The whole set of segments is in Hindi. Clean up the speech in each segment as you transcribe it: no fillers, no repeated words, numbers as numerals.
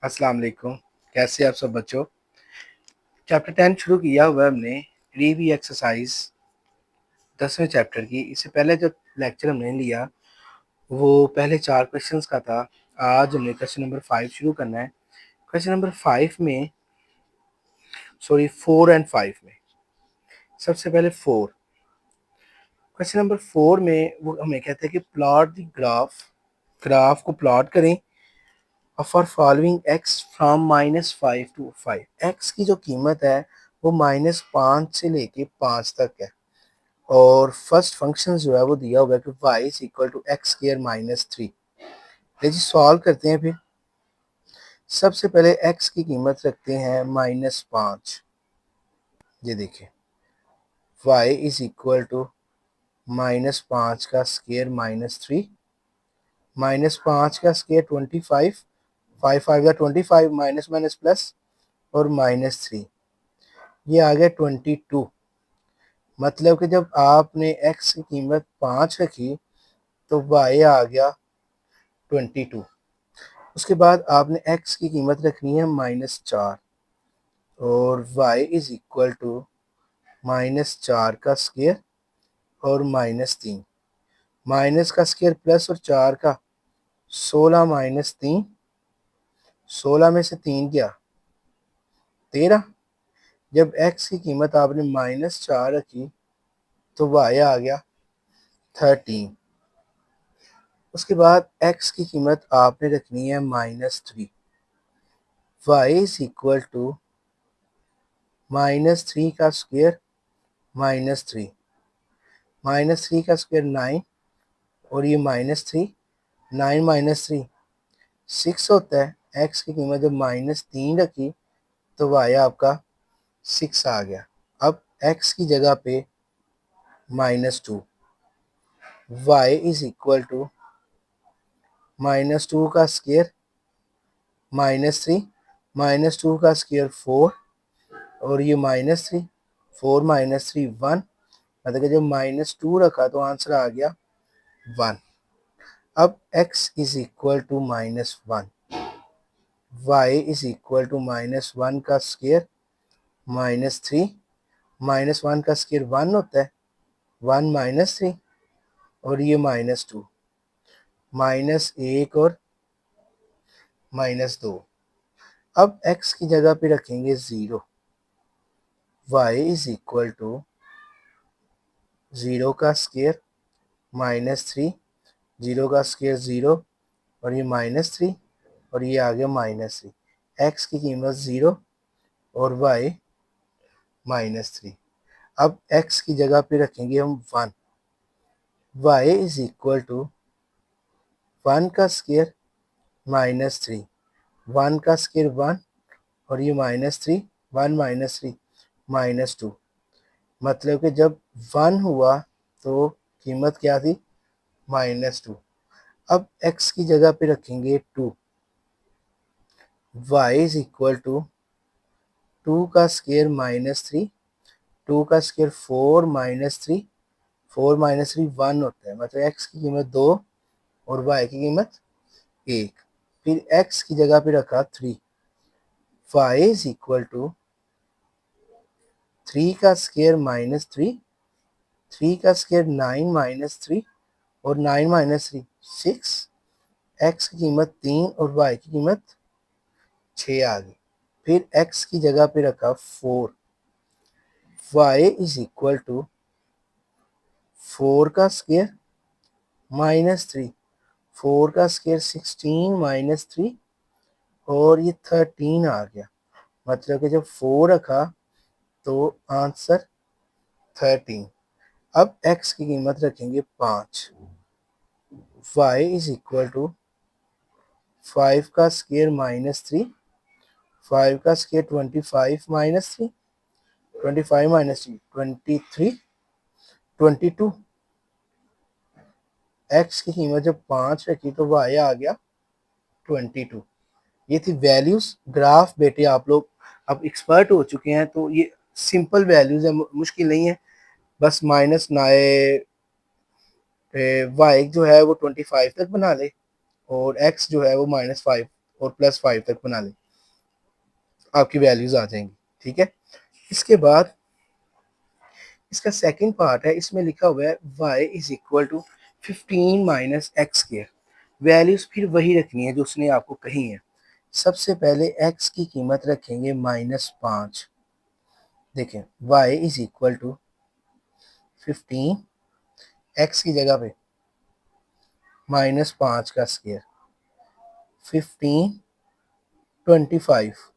अस्सलाम वालेकुम। कैसे आप सब बच्चों। चैप्टर 10 शुरू किया हुआ है हमने। रीवी एक्सरसाइज 10वें चैप्टर की। इससे पहले जो लेक्चर हमने लिया वो पहले 4 क्वेश्चंस का था। आज हमने क्वेश्चन नंबर 5 शुरू करना है। क्वेश्चन नंबर 5 में, सॉरी 4 एंड 5 में, सबसे पहले 4। क्वेश्चन नंबर 4 में वो हमें कहते हैं कि प्लॉट द ग्राफ को प्लॉट करें for following x from -5 to 5। X की जो कीमत है वो -5 से लेके 5 तक है। और फर्स्ट फंक्शन जो है वो दिया हुआ है कि y is equal to x square -3। जी सॉल्व करते हैं। फिर सबसे पहले x की कीमत रखते हैं -5। ये देखिए y इज इक्वल टू -5 का स्क्र -3, -5 का स्क्र 25, 5 5 का 25, माइनस माइनस प्लस और -3, ये आ गया 22। मतलब कि जब आपने x की कीमत 5 रखी तो y आ गया 22। उसके बाद आपने x की कीमत रखनी है -4 और y इज इक्वल टू -4 का स्क्र और -3, माइनस का स्क्र प्लस और 4 का 16 -3, 16 में से 3 क्या 13। जब x की कीमत आपने -4 रखी तो y आ गया 13। उसके बाद x की कीमत आपने रखनी है -3। y इज इक्वल टू -3 का स्क्र -3, -3 का स्क्र 9 और ये -3, 9 -3 6 होता है। x की कीमत जब -3 रखी तो y आपका 6 आ गया। अब x की जगह पे -2, y इज इक्वल टू -2 का स्क्र -3, -2 का स्क्र 4 और ये -3, 4 -3 1। मतलब कि जब -2 रखा तो आंसर आ गया 1। अब x is equal to -1, y is equal to -1 का स्क्र -3, -1 का स्क्र 1 होता है, 1 -3 और ये -2, -1 और -2। अब x की जगह पे रखेंगे 0, y इज इक्वल टू 0 का स्क्र -3, 0 का स्क्र 0 और ये -3 और ये आ गया -3। x की कीमत 0 और y -3। अब x की जगह पे रखेंगे हम 1, y इज इक्वल टू 1 का स्क्र -3, 1 का स्क्र 1 और ये -3, 1 -3 -2। मतलब कि जब 1 हुआ तो कीमत क्या थी -2। अब x की जगह पे रखेंगे 2, y इज इक्वल टू 2 का स्क्र -3, 2 का स्क्र 4 -3, 4 -3 1 होता है। मतलब x की कीमत 2 और y की कीमत 1। फिर x की जगह पे रखा 3, y इज इक्वल टू 3 का स्क्र -3, 3 का स्क्र 9 -3 और 9 -3 6। x की कीमत 3 और y की कीमत 6 आ गई। फिर x की जगह पे रखा 4, y इज इक्वल टू 4 का स्क्र -3, 4 का स्क्र 16 -3 और ये 13 आ गया। मतलब कि जब 4 रखा तो आंसर 13। अब x की कीमत रखेंगे 5, y इज इक्वल टू 5 का स्क्र -3, 5 का स्क्र 25 -3, 25 -3 23, 22। x की कीमत जब 5 रखी तो y आ गया 22। ये थी वैल्यूज। ग्राफ बेटे आप लोग अब एक्सपर्ट हो चुके हैं तो ये सिंपल वैल्यूज है, मुश्किल नहीं है। बस माइनस नाए वाई जो है वो 25 तक बना ले और x जो है वो -5 और +5 तक बना लें, आपकी वैल्यूज आ जाएंगी। ठीक है, इसके बाद इसका सेकंड पार्ट है, इसमें लिखा हुआ है y is equal to 15 minus x square. Values फिर वही रखनी है जो उसने आपको कही है। सबसे पहले x की कीमत रखेंगे -5। देखें y is equal to 15, x की जगह पे -5 का स्क्वायर, 15, 25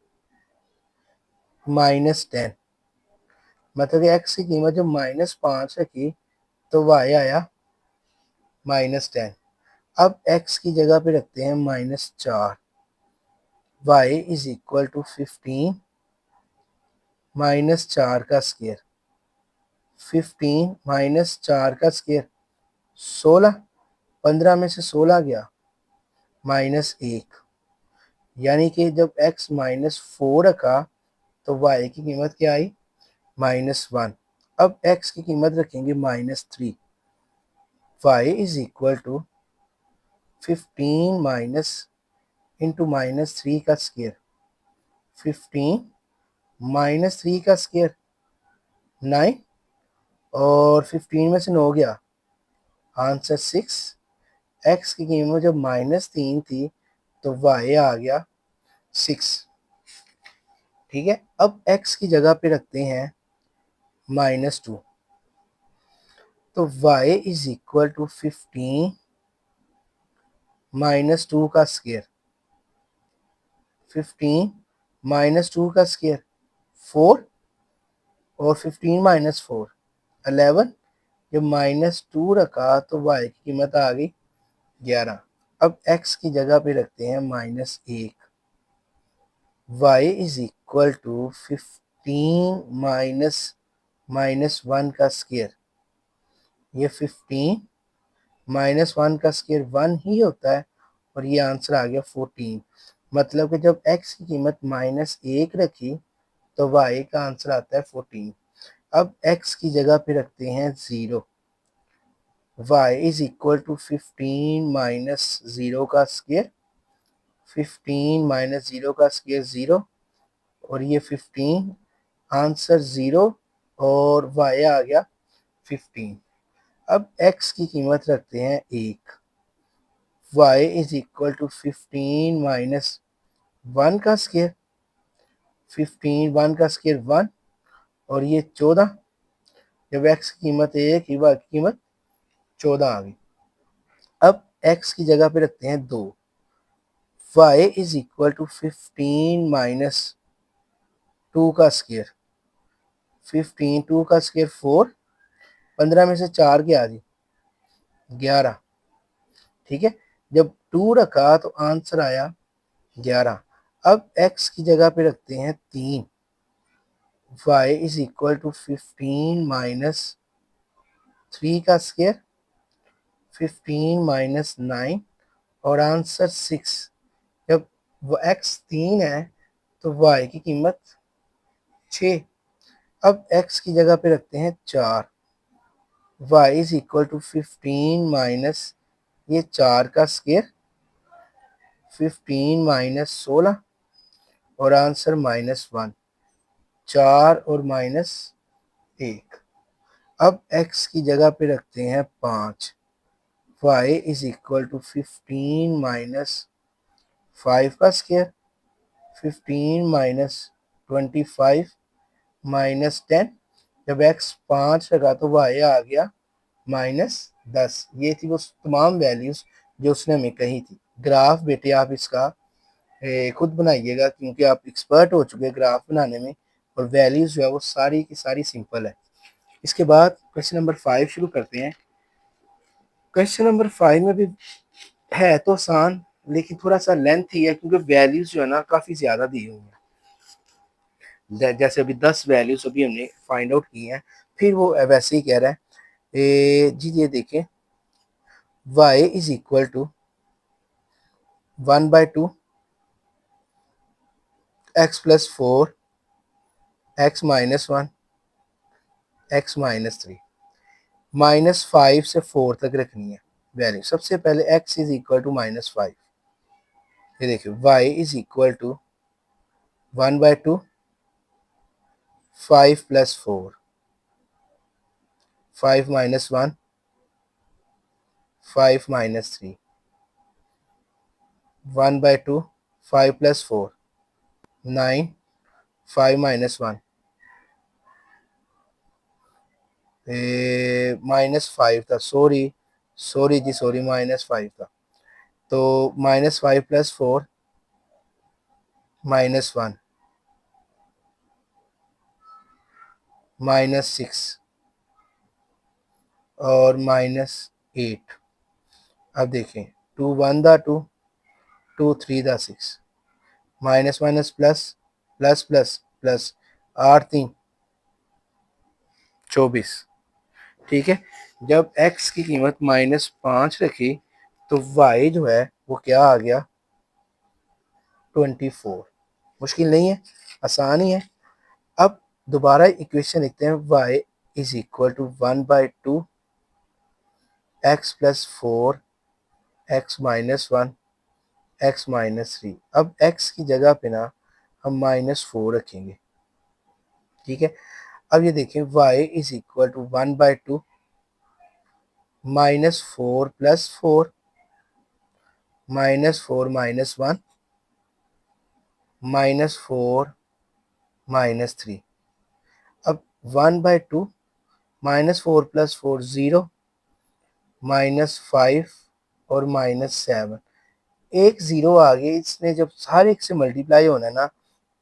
-10, मतलब कि x की कीमत जब -5 रखी तो y आया -10। अब x की जगह पे रखते हैं -4, y इज इक्वल टू 15 -4 का स्क्वायर, 15 -4 का स्क्वायर 16, 15 में से 16 गया -1, यानी कि जब x -4 रखा तो y की कीमत क्या आई -1। अब x की कीमत रखेंगे -3, y is equal to 15 minus into -3 का स्क्वायर, 15 -3 का स्क्वायर 9, और 15 में से 9 गया, आंसर 6। x की कीमत जब -3 थी तो y आ गया 6। ठीक है, अब x की जगह पे रखते हैं -2, तो y इज इक्वल टू 15 -2 का स्क्वायर, 15 -2 का स्क्वायर 4, और 15 -4 11, जब -2 रखा तो y की कीमत आ गई 11। अब x की जगह पे रखते हैं -1, y इज इक्वल टू 15 -1 का स्क्वायर, ये 15 -1 का स्क्वायर 1 ही होता है, और ये आंसर आ गया 14। मतलब कि जब x की कीमत -1 रखी तो y का आंसर आता है 14। अब x की जगह पे रखते हैं 0, y इज इक्वल टू 15 -0 का स्क्वायर, 15 -0 का स्क्वायर 0, और ये 15, आंसर 0, और y आ गया 15। अब x की कीमत रखते हैं 1, y इज इक्वल टू 15 -1 का स्क्वायर, 15 1 का स्क्वायर 1, और ये 14, जब x की कीमत 1 y की कीमत 14 आ गई। अब x की जगह पे रखते हैं 2, y इज इक्वल टू 15 -2 का स्क्वायर, 15 2 का स्क्वायर 4, 15 में से 4 गया जी 11। ठीक है, जब 2 रखा तो आंसर आया 11। अब x की जगह पे रखते हैं 3, y इज इक्वल टू 15 -3 का स्क्वायर, 15 -9, और आंसर 6। जब वो x 3 है तो y की कीमत 6। अब x की जगह पे रखते हैं 4, y is equal to 15 minus ये 4 का स्क्वायर, 15 -16, और आंसर -1, 4 और -1। अब x की जगह पे रखते हैं 5, y इज इक्वल टू 15 -5 का स्क्वायर, 15 -25 -10, जब x 5 लगा तो y आ गया -10। ये थी वो तमाम वैल्यूज जो उसने हमें कही थी। ग्राफ बेटे आप इसका खुद बनाइएगा, क्योंकि आप एक्सपर्ट हो चुके हैं ग्राफ बनाने में, और वैल्यूज जो है वो सारी की सारी सिंपल है। इसके बाद क्वेश्चन नंबर 5 शुरू करते हैं। क्वेश्चन नंबर 5 में भी है तो आसान, लेकिन थोड़ा सा लेंथ ही है, क्योंकि वैल्यूज जो है ना काफ़ी ज़्यादा दी हुई हैं। जैसे अभी 10 वैल्यूज अभी हमने फाइंड आउट की हैं, फिर वो वैसे ही कह रहा है जी ये देखें, y is equal to 1/2 x plus 4 x -1 x -3, -5 से 4 तक रखनी है वैल्यू। सबसे पहले x इज इक्वल टू -5, ये देखिए y is equal to 1/2 5 plus 4 5 minus 1 5 minus 3 1/2 5 plus 4 9 5 minus 1 -5 था, सॉरी जी सॉरी, -5 था। तो -5 प्लस 4 -1 -6 और -8। अब देखें 2 1 दा 2 2 3 दा 6 minus minus plus plus plus plus 8 3 24। ठीक है, जब x की कीमत -5 रखी तो y जो है वो क्या आ गया 24। मुश्किल नहीं है, आसान ही है। अब दोबारा इक्वेशन लिखते हैं y is equal to 1/2 x plus 4 x minus 1 x minus 3। अब x की जगह पे ना हम -4 रखेंगे। ठीक है, अब ये देखें y is equal to 1/2 -4 plus 4 -4 minus 1 -4 -3। अब 1/2 -4 प्लस 4 0 -5 और -7। एक ज़ीरो आ गया, इसने जब हर एक से मल्टीप्लाई होना है ना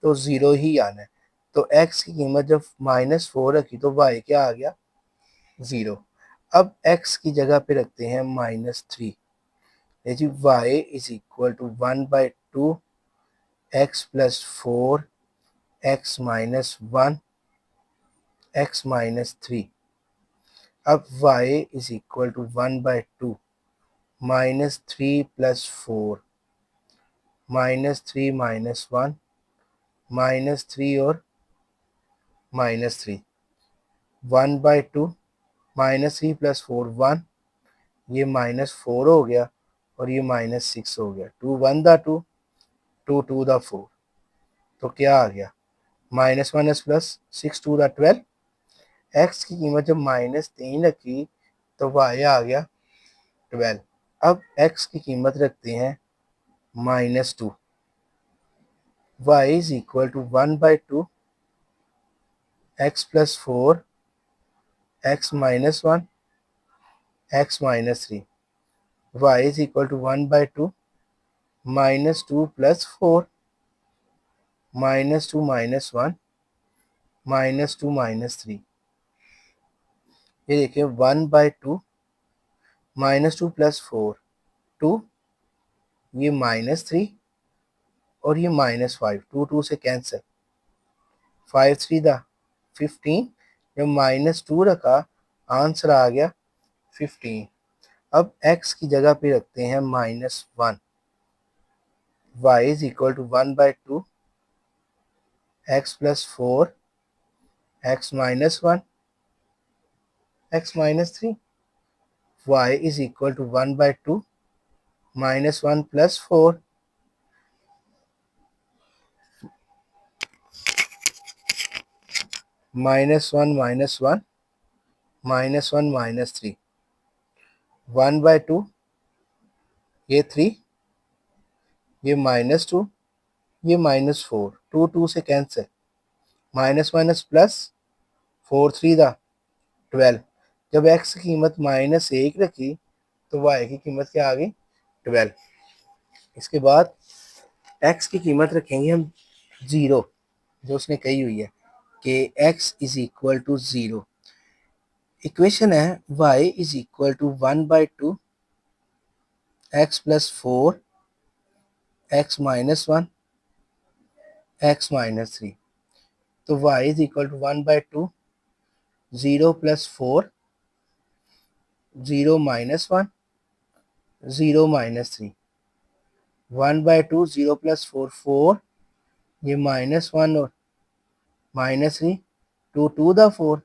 तो ज़ीरो ही आना है। तो x की कीमत जब -4 रखी तो y क्या आ गया 0। अब x की जगह पे रखते हैं -3। जी y is equal to 1/2 x plus 4 x minus 1 x minus 3। अब y is equal to 1/2 -3 plus 4 -3 minus 1 -3 और -3। 1/2 -3 प्लस 4 1, ये -4 हो गया और ये -6 हो गया। 2 1 दा 2 2 2 दा 4। तो क्या आ गया माइनस माइनस प्लस 6 2 दा 12। एक्स की कीमत जब -3 रखी तो y आ गया 12। अब x की कीमत रखते हैं -2। y is equal to 1/2 x plus 4 x minus 1 x minus 3। y is equal to 1/2 -2 plus 4 -2 minus 1 -2 minus 3। ये देखिए 1/2 -2 प्लस 4 2, ये -3 और ये -5, 2 2 से कैंसिल। 5 3 दा 15। जब -2 रखा आंसर आ गया 15। अब x की जगह पे रखते हैं -1। y is equal to 1/2 x plus 4 x minus 1 x minus 3। y is equal to 1/2 -1 plus 4 -1 -1 -1 -3। 1/2 ये 3, ये -2, ये -4, 2 2 से कैंसिल। माइनस माइनस प्लस 4 3 दा 12। जब x की कीमत -1 रखी तो y की कीमत क्या आ गई 12। इसके बाद x की कीमत रखेंगे हम 0, जो उसने कही हुई है कि x is equal to 0। Equation है y is equal to 1/2 x plus 4 x minus 1 x minus 3। तो y is equal to 1/2 0 plus 4 0 minus 1 0 minus 3। 1/2 0 plus 4 4, ये -1 और -3, 2 2 दा 4।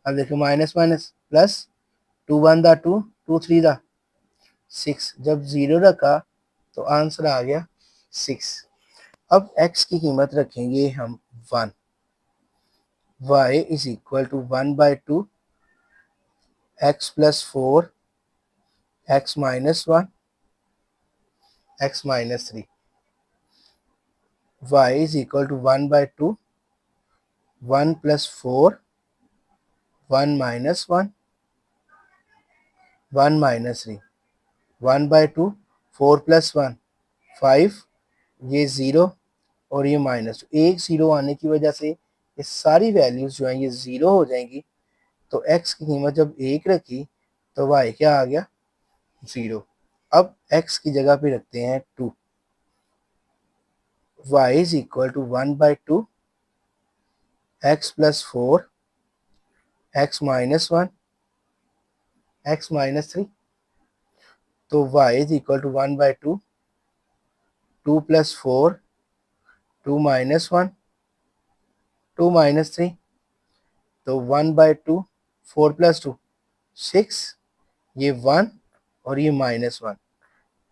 अब देखो माइनस माइनस प्लस 2 1 दा 2 2 3 दा 6। जब 0 रखा तो आंसर आ गया 6। अब x की कीमत रखेंगे हम 1। y is equal to 1/2 x plus 4 x minus 1 x minus 3। y is equal to 1/2 1 plus 4 1 minus 1 1 minus 3। 1/2 4 plus 1 5, ये 0 और ये माइनस एक 0 आने की वजह से ये सारी वैल्यूज जो हैं ये 0 हो जाएंगी। तो x की कीमत जब 1 रखी तो y क्या आ गया 0। अब x की जगह पे रखते हैं 2। y is equal to 1/2 x plus 4 x minus 1 x minus 3। तो y is equal to 1/2 2 plus 4 2 minus 1 2 minus 3। तो 1/2 4 प्लस 2 6, ये 1 और ये माइनस 1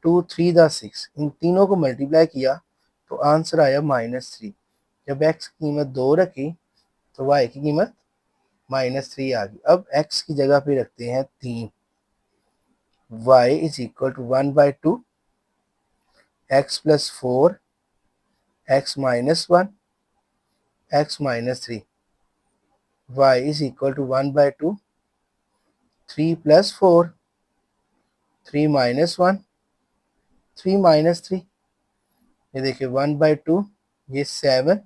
2 3 दा 6, इन तीनों को मल्टीप्लाई किया तो आंसर आया -3। जब x की कीमत 2 रखी तो y की कीमत -3 आ गई। अब x की जगह पे रखते हैं 3। y is equal to 1/2 x plus 4 x minus 1 x minus 3। y is equal to 1/2 3 plus 4 3 minus 1 3 minus 3। ये देखिए 1/2, ये 7,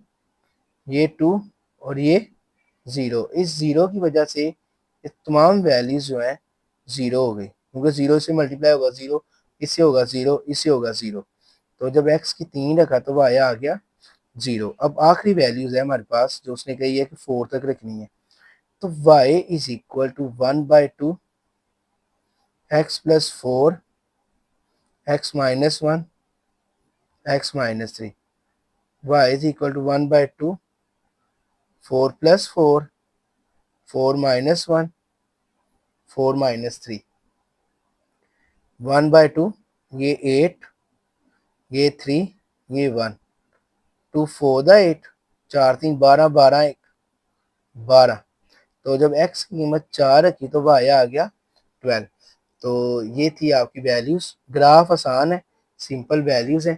ये 2 और ये 0। इस 0 की वजह से ये तमाम वैल्यूज जो हैं 0 हो गई, क्योंकि 0 से मल्टीप्लाई होगा 0, इससे होगा 0, इससे होगा 0। तो जब x की 3 रखा तो वह आया आ गया 0। अब आखिरी वैल्यूज है हमारे पास जो उसने कही है कि 4 तक रखनी है। तो y is equal to 1/2 x plus 4 x minus 1 x minus 3। y is equal to 1/2 4 plus 4 4 minus 1 4 minus 3। 1/2, ये 8, ये 3, ये 1 2 4 दा 8 4 3 12 12 1 12। तो जब x की कीमत 4 रखी तो y आ गया 12। तो ये थी आपकी वैल्यूज। ग्राफ आसान है, सिंपल वैल्यूज है,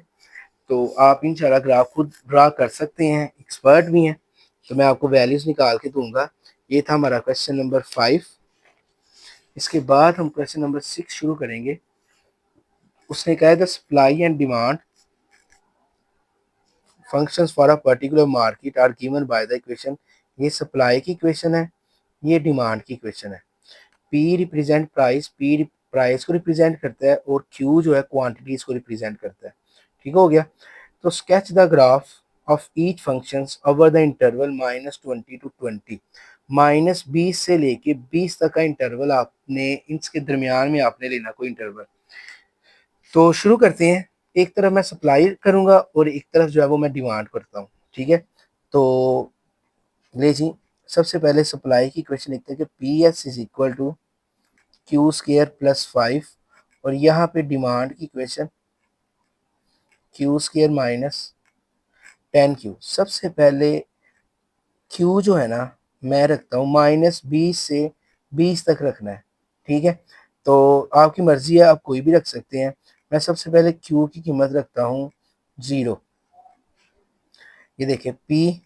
तो आप इंशाल्लाह ग्राफ खुद ड्रा कर सकते हैं, एक्सपर्ट भी हैं। तो मैं आपको वैल्यूज निकाल के दूंगा। ये था हमारा क्वेश्चन नंबर 5। इसके बाद हम क्वेश्चन नंबर 6 शुरू करेंगे। उसने कहा है the supply and demand functions for a particular market are given by the equation. ये सप्लाई की इक्वेशन है, ये डिमांड की इक्वेशन है। P represent price, P price को रिप्रेजेंट करता है और क्यू जो है क्वांटिटीज को रिप्रेजेंट करता है। ठीक हो गया। तो sketch the graph of each functions over the interval -20 to 20। -20 से लेके 20 तक का इंटरवल आपने इसके दरमियान में आपने लेना कोई इंटरवल। तो शुरू करते हैं। एक तरफ मैं सप्लाई करूंगा और एक तरफ जो है वो मैं डिमांड करता हूँ। ठीक है, तो ले जी, सबसे पहले सप्लाई की इक्वेशन लिखते हैं कि P S is equal to Q square plus 5 और यहाँ पे डिमांड की equation Q square minus 10Q। सबसे पहले Q जो है ना मैं रखता हूँ -20 से 20 तक रखना है। ठीक है, तो आपकी मर्जी है, आप कोई भी रख सकते हैं। मैं सबसे पहले Q की कीमत रखता हूँ 0। ये देखिए P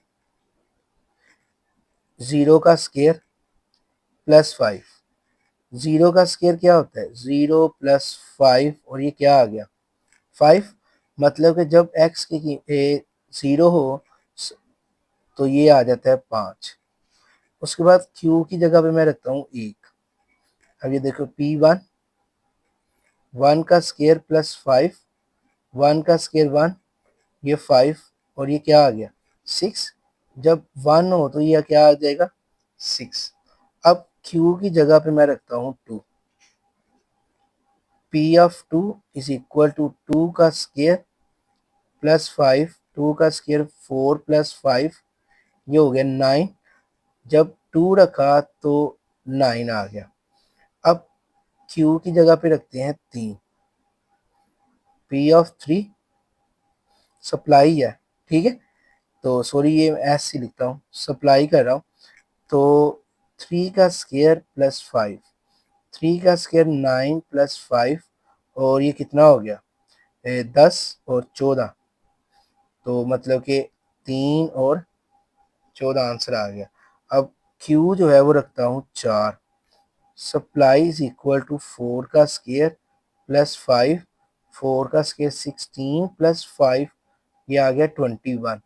0 का स्केयर प्लस 5। 0 का स्केयर क्या होता है 0 प्लस 5 और ये क्या आ गया 5। मतलब कि जब x की 0 हो तो ये आ जाता है 5। उसके बाद q की जगह पे मैं रखता हूँ 1। अब ये देखो P1 1 का स्केयर प्लस 5 1 का स्केयर 1, ये 5 और ये क्या आ गया 6। जब 1 हो तो ये क्या आ जाएगा 6। अब q की जगह पे मैं रखता हूँ 2। P of 2 is equal to 2 का स्केयर प्लस 5 2 का स्केयर 4 प्लस 5, ये हो गया 9। जब 2 रखा तो 9 आ गया। अब Q की जगह पे रखते हैं 3। P ऑफ 3 सप्लाई है, ठीक है। तो सॉरी ये एस सी लिखता हूँ, सप्लाई कर रहा हूँ। तो 3 का स्क्वायर प्लस 5, 3 का स्क्वायर 9 प्लस 5, और ये कितना हो गया 10 और 14, तो मतलब कि 3 और 14 आंसर आ गया। अब Q जो है वो रखता हूँ 4, सप्लाई इज इक्वल टू 4 का स्क्वायर प्लस 5, 4 का स्क्वायर 16 प्लस 5, ये आ गया 21,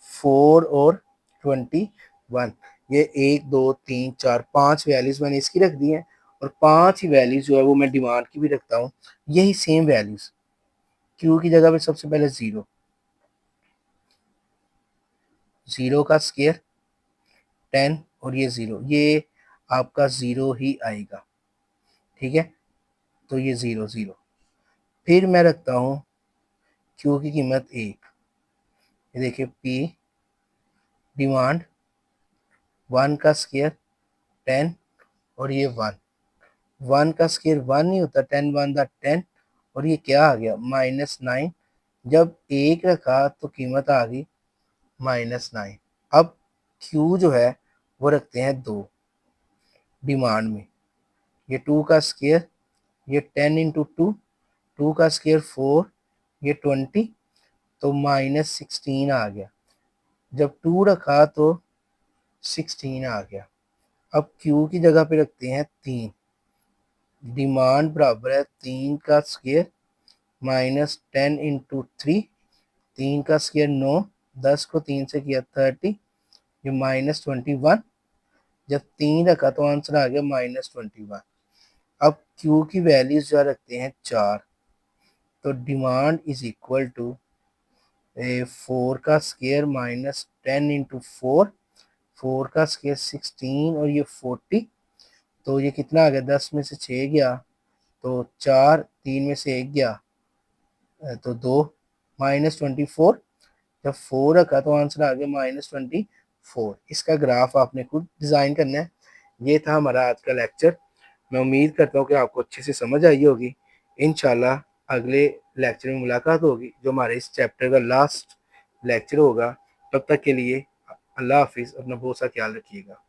4 और 21। ये 1 2 3 4 5 वैल्यूज मैंने इसकी रख दी हैं, और 5 ही वैल्यूज जो है वो मैं डिमांड की भी रखता हूँ, यही सेम वैल्यूज। क्यू की जगह पे सबसे पहले 0, 0 का स्क्वायर 10 और ये 0, ये आपका 0 ही आएगा, ठीक है। तो ये 0 0, फिर मैं रखता हूँ क्यू की कीमत 1, ये देखिए पी डिमांड 1 का स्क्वायर 10 और ये 1, 1 का स्क्वायर 1 नहीं होता, 10 1 दा 10, और ये क्या आ गया -9। जब 1 रखा तो कीमत आ गई -9। अब Q जो है वो रखते हैं 2 डिमांड में, ये 2 का स्क्वायर, ये 10 इंटू 2, 2 का स्क्वायर 4, ये 20, तो -16 आ गया। जब 2 रखा तो 16 आ गया। अब Q की जगह पे रखते हैं 3, डिमांड बराबर है 3 का स्क्वायर -10 इंटू 3, 3 का स्क्वायर 9, 10 को 3 से किया 30, ये -21। जब 3 रखा तो आंसर आ गया -21। अब Q की वैल्यूज जो रखते हैं 4, तो डिमांड इज इक्वल टू 4 का स्क्वायर -10 इंटू 4, 4 का स्क्वायर 16 और ये 40, तो ये कितना आ गया, 10 में से 6 गया तो 4, 3 में से 1 गया तो 2, -24। जब 4 रखा तो आंसर आ गया -24। इसका ग्राफ आपने खुद डिज़ाइन करना है। ये था हमारा आज का लेक्चर। मैं उम्मीद करता हूँ कि आपको अच्छे से समझ आई होगी। इंशाल्लाह अगले लेक्चर में मुलाकात होगी, जो हमारे इस चैप्टर का लास्ट लेक्चर होगा। तब तक के लिए अल्लाह हाफिज़, अपना बहुत सा ख्याल रखिएगा।